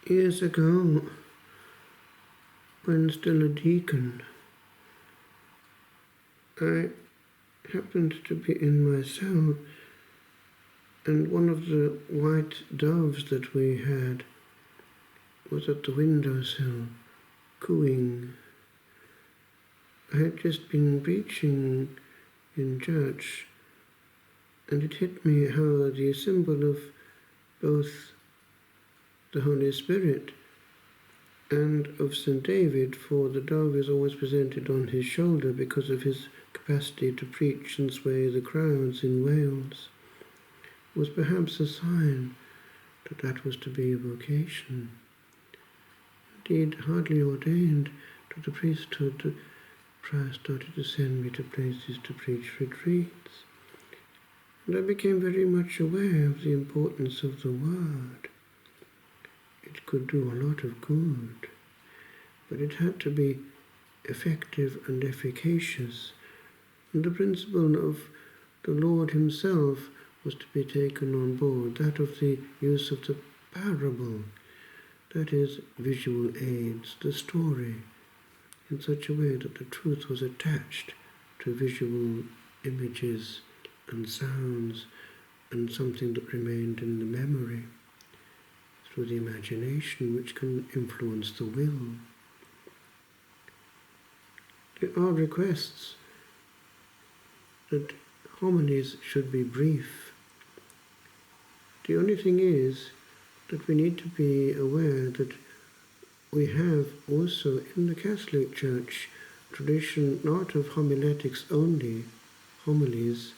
Years ago, when still a deacon, I happened to be in my cell, and one of the white doves that we had was at the windowsill, cooing. I had just been preaching in church, and it hit me how the symbol of both the Holy Spirit and of St. David, for the dove is always presented on his shoulder because of his capacity to preach and sway the crowds in Wales, was perhaps a sign that that was to be a vocation. Indeed, hardly ordained to the priesthood, the prior started to send me to places to preach retreats. And I became very much aware of the importance of the word. It could do a lot of good, but it had to be effective and efficacious. And the principle of the Lord himself was to be taken on board, that of the use of the parable, that is, visual aids, the story, in such a way that the truth was attached to visual images and sounds and something that remained in the memory through the imagination, which can influence the will. There are requests that homilies should be brief. The only thing is that we need to be aware that we have also in the Catholic Church tradition not of homiletics only, homilies,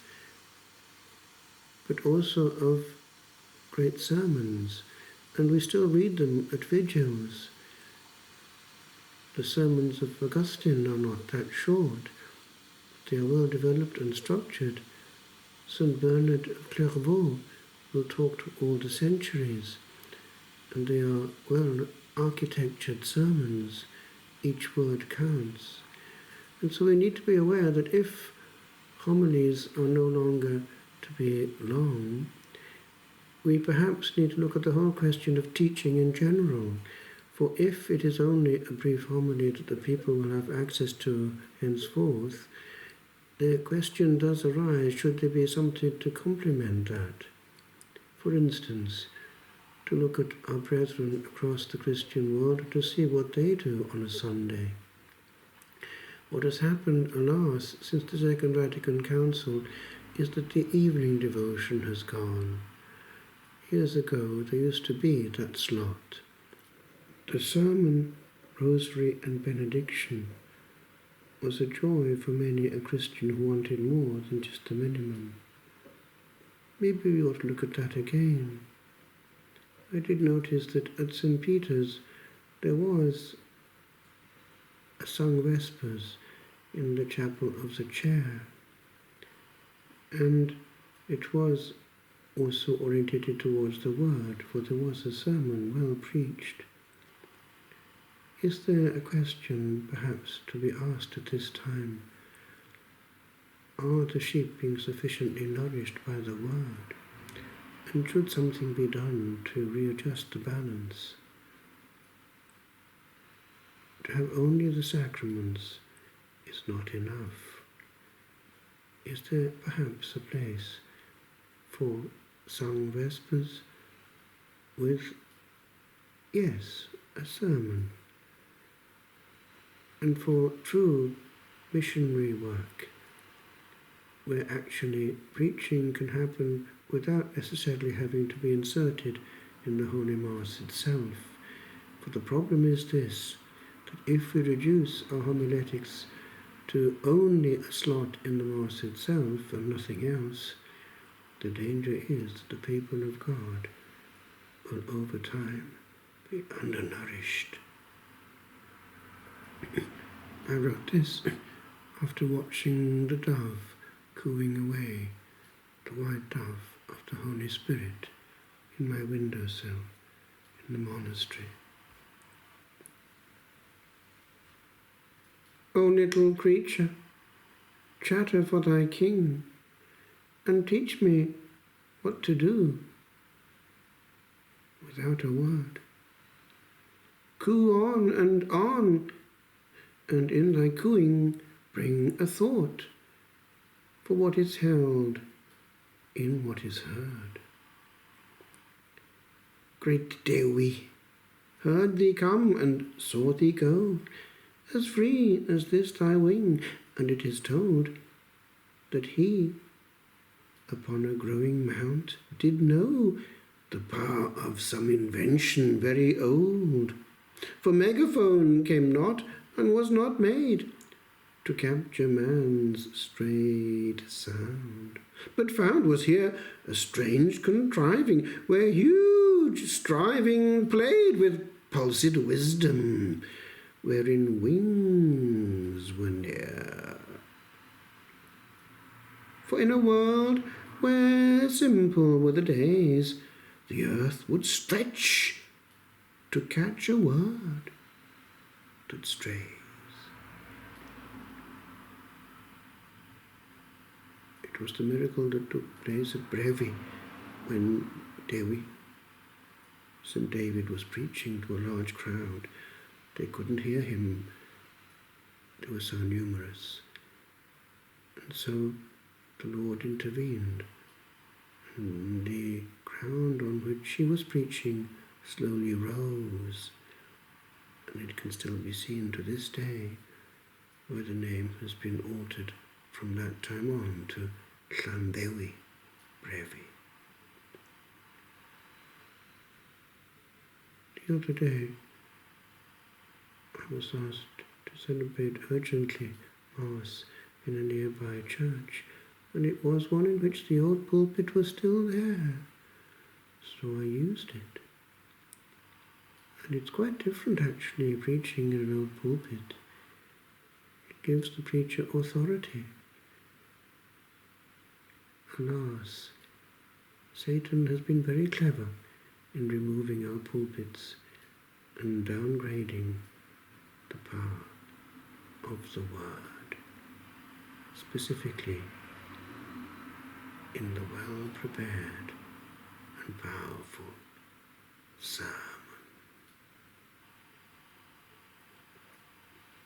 but also of great sermons, and we still read them at vigils. The sermons of Augustine are not that short. They are well developed and structured. St. Bernard of Clairvaux will talk to all the centuries, and they are well architectured sermons. Each word counts. And so we need to be aware that if homilies are no longer to be long, we perhaps need to look at the whole question of teaching in general. For if it is only a brief homily that the people will have access to henceforth, the question does arise, should there be something to complement that? For instance, to look at our brethren across the Christian world to see what they do on a Sunday. What has happened, alas, since the Second Vatican Council is that the evening devotion has gone. Years ago there used to be that slot. The sermon, rosary and benediction was a joy for many a Christian who wanted more than just the minimum. Maybe we ought to look at that again. I did notice that at St. Peter's there was a sung vespers in the chapel of the chair, and it was also orientated towards the word, for there was a sermon well preached. Is there a question perhaps to be asked at this time? Are the sheep being sufficiently nourished by the word? And should something be done to readjust the balance? To have only the sacraments is not enough. Is there perhaps a place for sung vespers with, yes, a sermon, and for true missionary work, where actually preaching can happen without necessarily having to be inserted in the Holy Mass itself? For the problem is this, that if we reduce our homiletics to only a slot in the Mass itself and nothing else, the danger is that the people of God will over time be undernourished. I wrote this after watching the dove cooing away, the white dove of the Holy Spirit, in my windowsill in the monastery. O little creature, chatter for thy king, and teach me what to do without a word. coo on, and in thy cooing bring a thought for what is held in what is heard. Great Dewi, heard thee come and saw thee go, as free as this thy wing, and it is told that he upon a growing mount did know the power of some invention very old. For megaphone came not and was not made to capture man's strayed sound, but found was here a strange contriving, where huge striving played with pulsed wisdom, wherein wings were near. For in a world where simple were the days, the earth would stretch to catch a word that strays. It was the miracle that took place at Brevi when St. David was preaching to a large crowd. They couldn't hear him. They were so numerous. And so the Lord intervened, and the ground on which he was preaching slowly rose, and it can still be seen to this day, where the name has been altered from that time on to Llandewi Brevi. The other day, I was asked to celebrate urgently Mass in a nearby church, and it was one in which the old pulpit was still there, so I used it. And it's quite different actually, preaching in an old pulpit. It gives the preacher authority. Alas, Satan has been very clever in removing our pulpits and downgrading the power of the word, specifically in the well-prepared and powerful sermon.